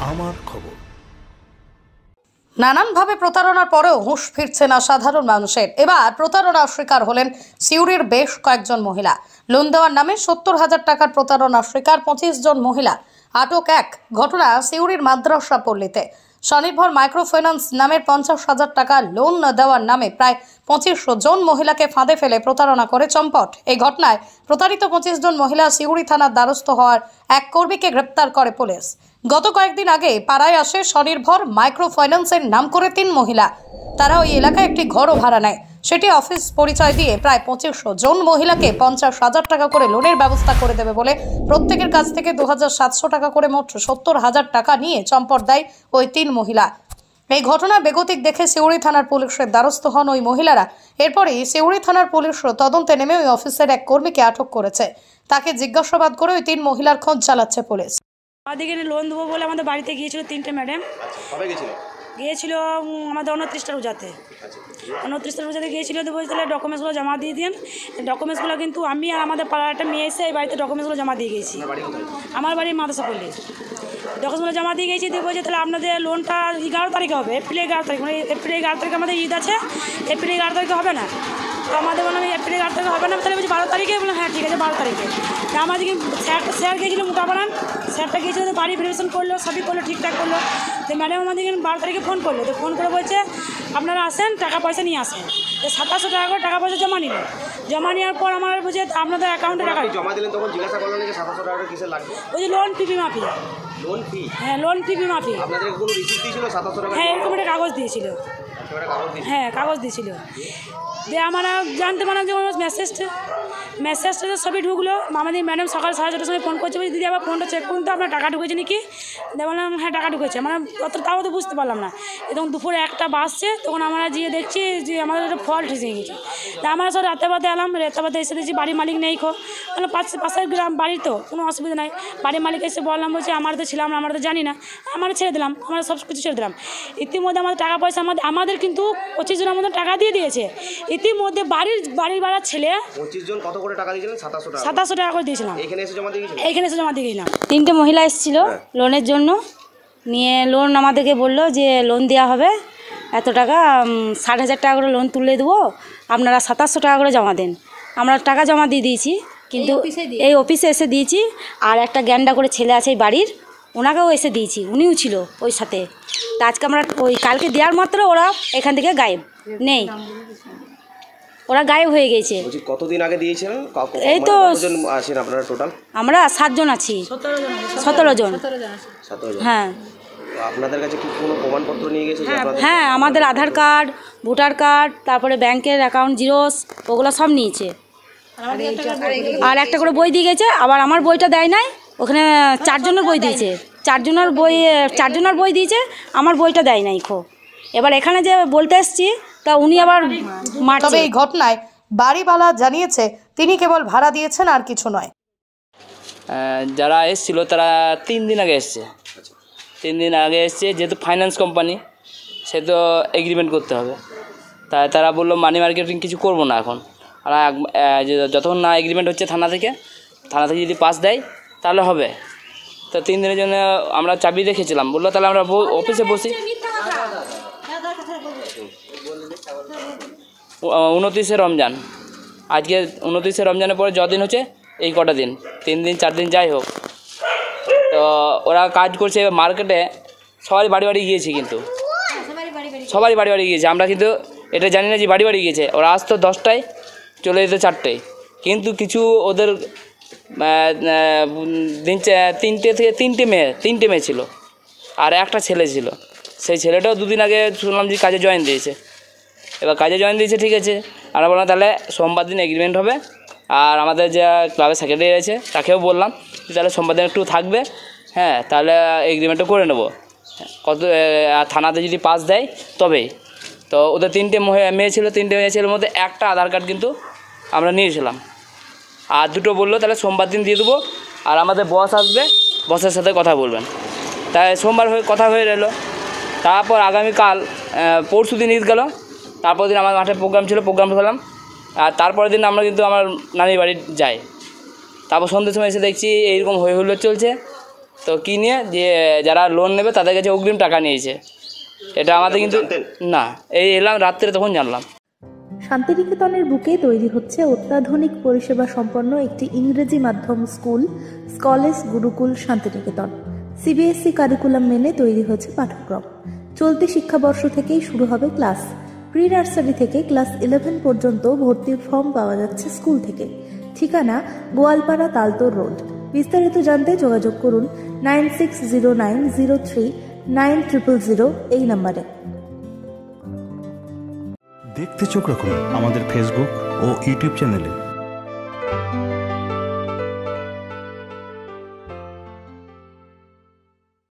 আমার খবর। নানানভাবে প্রতারণার পরেও হুঁশ ফিরছে না সাধারণ মানুষের। এবার প্রতারণার শিকার হলেন সিউড়ির বেশ কয়েকজন মহিলা। লোন দেওয়ার নামে 70,000 টাকার প্রতারণার শিকার 25 জন মহিলা। আটক এক। ঘটনা সিউড়ির মাদ্রাসা পল্লীতে। স্বনির্ভর মাইক্রোফিন্যান্স নামের 50,000 টাকা লোন দেওয়ার নামে প্রায় 25 জন মহিলাকে ফাঁদে ফেলে প্রতারণা করে চম্পট। এই ঘটনায় প্রতারিত 25 জন মহিলা সিউড়ি থানার দ্বারস্থ হওয়ার এক কর্মীকে গ্রেপ্তার করে পুলিশ। গত কয়েকদিন আগে পাড়ায় আসে স্বনির্ভর মাইক্রোফিন্যান্সের নাম করে 3 মহিলা। তারা ওই এলাকায় একটি ঘরও ভাড়া নেয়। সেটি অফিস পরিচয় দিয়ে প্রায় 25 জন মহিলাকে 50,000 টাকা করে লোনের ব্যবস্থা করে দেবে বলে প্রত্যেকের কাছ থেকে 2,700 টাকা করে মোট 70,000 টাকা নিয়ে চম্পট দেয় ওই 3 মহিলা। এই ঘটনা বেগতিক দেখে সিউড়ি থানার পুলিশের দ্বারস্থ হন ওই মহিলারা। এরপরই সিউড়ি থানার পুলিশ তদন্তে নেমে ওই অফিসের এক কর্মীকে আটক করেছে। তাকে জিজ্ঞাসাবাদ করে ওই 3 মহিলার খোঁজ চালাচ্ছে পুলিশ। আমাদেরকে লোন দেবো বলে আমাদের বাড়িতে গিয়েছিল 3টে ম্যাডাম। গিয়েছিল আমাদের 29টা রোজাতে। 29টা রোজাতে গিয়েছিল, তো বলছে তাহলে ডকুমেন্টসগুলো জমা দিয়ে দিন। ডকুমেন্টসগুলো কিন্তু আমি আর আমাদের পাড়ার একটা মেয়ে এসে এই বাড়িতে ডকুমেন্টসগুলো জমা দিয়ে গেছি। আমার বাড়ি মাদ্রাসা পল্লী। ডকুমেন্টসগুলো জমা দিয়ে গেছি, দিয়ে বলছে তাহলে আপনাদের লোনটা 11 তারিখে হবে, এপ্রিল 11 তারিখ। মানে এপ্রিল 11 তারিখে আমাদের ঈদ আছে, এপ্রিল 11 তারিখে হবে না। তো আমাদের বললাম এপ্রিল 11 তারিখে হবে না, তাহলে বলছি 12 তারিখে। বললাম হ্যাঁ ঠিক আছে 12 তারিখে। তা আমাদেরকে স্যার গিয়েছিলো মোটাবাড়ান। স্যারটা গিয়েছিলো, তো বাড়ি ভেরিফিকেশন করলো, সবই করলো, ঠিকঠাক করলো। তো ম্যাডাম আমাদেরকে 12 তারিখে ফোন করলো। তো ফোন করে বলছে আপনারা আসেন, টাকা পয়সা নিয়ে আসেন। তো 2700 টাকা করে টাকা পয়সা জমা নিল। জমা নেওয়ার পর আমার বলছে আপনাদের অ্যাকাউন্টে টাকা জমা দিলেন, তখন জিজ্ঞাসা করলেন যে 2700 টাকা কিসের লাগবে? বলছি লোন ফি মাফি। লোন ফি? হ্যাঁ, লোন ফি মাফি। আপনাদের কোনো রিসিপ্ট দিয়েছিল 2700 টাকা? হ্যাঁ, এরকম একটা কাগজ দিয়েছিল। হ্যাঁ, কাগজ দিয়েছিল। দিয়ে আমরা জানতে পারলাম যে মেসেজটা সবই ঢুকলো। আমাদের ম্যাডাম সকাল 6:30টার সময় ফোন করছে, বলছি দিদি আবার ফোনটা চেক করুন তো আপনার টাকা ঢুকেছে নাকি। বললাম হ্যাঁ টাকা ঢুকেছে। মানে তাও তো বুঝতে পারলাম না। এবং দুপুরে 1টা বাজছে, তখন আমরা গিয়ে দেখছি যে আমাদের একটা ফল্ট এসে গেছে। তা আমরা সব রাতে এলাম, রাতে এসে দেখছি বাড়ির মালিক নেই। বললাম পাশের গ্রাম বাড়ি, তো কোনো অসুবিধা নাই। বাড়ির মালিক এসে বললাম, বলছে আমার তো ছিলাম না, আমরা তো জানি না, আমরা ছেড়ে দিলাম, আমরা সব কিছু ছেড়ে দিলাম। ইতিমধ্যে আমাদের টাকা পয়সা আমাদের কিন্তু 25 জনের মতো টাকা দিয়ে দিয়েছে। ইতিমধ্যে বাড়ির ছেলে 25 জন কত করে টাকা দিয়েছিলেন? 2700 টাকা করে দিয়েছিলাম। এখানে এসে জমা দিয়ে গেছিলাম। 3টে মহিলা এসেছিল লোনের জন্য। নিয়ে লোন আমাদেরকে বললো যে লোন দেওয়া হবে এত টাকা, 60,000 টাকা করে লোন তুলে দেবো, আপনারা 2700 টাকা করে জমা দেন। আমরা টাকা জমা দিয়ে দিয়েছি, কিন্তু এই অফিসে এসে দিয়েছি। আর একটা গ্যান্ডা করে ছেলে আছে এই বাড়ির, ওনাকেও এসে দিয়েছি, উনিও ছিল ওই সাথে। তা আজকে আমরা ওই কালকে দেওয়ার মাত্র ওরা এখান থেকে গায়েব নেই, ওরা গায়েব হয়ে গেছে। কতদিন আগে দিয়েছিলেন? এই তো আছেন আপনারা টোটাল? আমরা 7 জন আছি। 17 জন। হ্যাঁ। আপনাদের কাছে কি কোনো প্রমাণপত্র নিয়ে গেছে? হ্যাঁ, আমাদের আধার কার্ড, ভোটার কার্ড, তারপরে ব্যাংকের অ্যাকাউন্ট জিরোস, ওগুলো সব নিয়েছে। আর একটা করে বই দিয়ে গেছে। আবার আমার বইটা দেয় নাই, ওখানে 4 জনের বই দিয়েছে। 4 জনের বই দিয়েছে, আমার বইটা দেয় নাই। এবার এখানে যে বলতে এসছি, তা উনি আবার মারছে। তবে এই ঘটনায় বাড়িওয়ালা জানিয়েছে তিনি কেবল ভাড়া দিয়েছেন, আর কিছু নয়। যারা এসেছিলো তারা 3 দিন আগে এসছে। 3 দিন আগে এসছে, যেহেতু ফাইন্যান্স কোম্পানি, সে তো এগ্রিমেন্ট করতে হবে। তাই তারা বললো মানি মার্কেটিং কিছু করবো না এখন। আর যতক্ষণ না এগ্রিমেন্ট হচ্ছে থানা থেকে যদি পাস দেয় তাহলে হবে। তো 3 দিনের জন্য আমরা চাবি রেখেছিলাম। বললো তাহলে আমরা অফিসে বসি। 29শে রমজান, আজকে 29শে রমজানের পরে যদিন হচ্ছে এই কটা দিন, 3 দিন 4 দিন যাই হোক। তো ওরা কাজ করছে মার্কেটে, সবারই বাড়ি গিয়েছে, কিন্তু সবারই বাড়ি গিয়েছে। আমরা কিন্তু এটা জানি না যে বাড়ি গিয়েছে। ওরা আসতো 10টায়, চলে যেত 4টায়। কিন্তু কিছু ওদের দিন 3টে থেকে 3টে মেয়ে ছিল, আর একটা ছেলে ছিল। সেই ছেলেটাও 2 দিন আগে শুনলাম যে কাজে জয়েন দিয়েছে। এবার কাজে জয়েন দিয়েছে, ঠিক আছে। আমরা বললাম তাহলে সোমবার দিন এগ্রিমেন্ট হবে। আর আমাদের যে ক্লাবের সেক্রেটারি আছে তাকেও বললাম যে তাহলে সোমবার দিন একটু থাকবে, হ্যাঁ, তাহলে এগ্রিমেন্টটা করে নেবো। থানাতে যদি পাস দেয় তবেই। তো ওদের 3টে মেয়ে ছিল, 3টে মেয়ে ছেলের মধ্যে একটা আধার কার্ড কিন্তু আমরা নিয়েছিলাম। আর 2টো বললো তাহলে সোমবার দিন দিয়ে দেবো, আর আমাদের বস আসবে, বসের সাথে কথা বলবেন। তাই সোমবার কথা হয়ে রইলো। তারপর আগামীকাল পরশু দিন ঈদ গেল। তারপর দিন আমার মাঠে প্রোগ্রাম ছিল, প্রোগ্রাম খেলাম। আর তারপরের দিন আমরা কিন্তু আমার নানির বাড়ি যাই। তারপর সন্ধ্যের সময় এসে দেখছি এইরকম হই হুল্লোড় চলছে। তো কি নিয়ে যে যারা লোন নেবে তাদের কাছে অগ্রিম টাকা নিয়েছে, এটা আমাদের কিন্তু জানতেন? না, এই এলাম রাত্রে তখন জানলাম। শান্তিনিকেতনের বুকে তৈরি হচ্ছে অত্যাধুনিক পরিষেবা সম্পন্ন একটি ইংরেজি মাধ্যম স্কুল, স্কলেজ গুরুকুল শান্তিনিকেতন। সিবিএসই কারিকুলাম মেনে তৈরি হয়েছে পাঠ্যক্রম। চলতি শিক্ষাবর্ষ থেকেই শুরু হবে ক্লাস। প্রি নার্সারি থেকে ক্লাস 11 পর্যন্ত ভর্তির ফর্ম পাওয়া যাচ্ছে স্কুল থেকে। ঠিকানা গোয়ালপাড়া তালতোর রোড। বিস্তারিত জানতে যোগাযোগ করুন 9609039000 এই নম্বরে। দেখতে চোখ রাখুন আমাদের ফেসবুক ও ইউটিউব চ্যানেলে।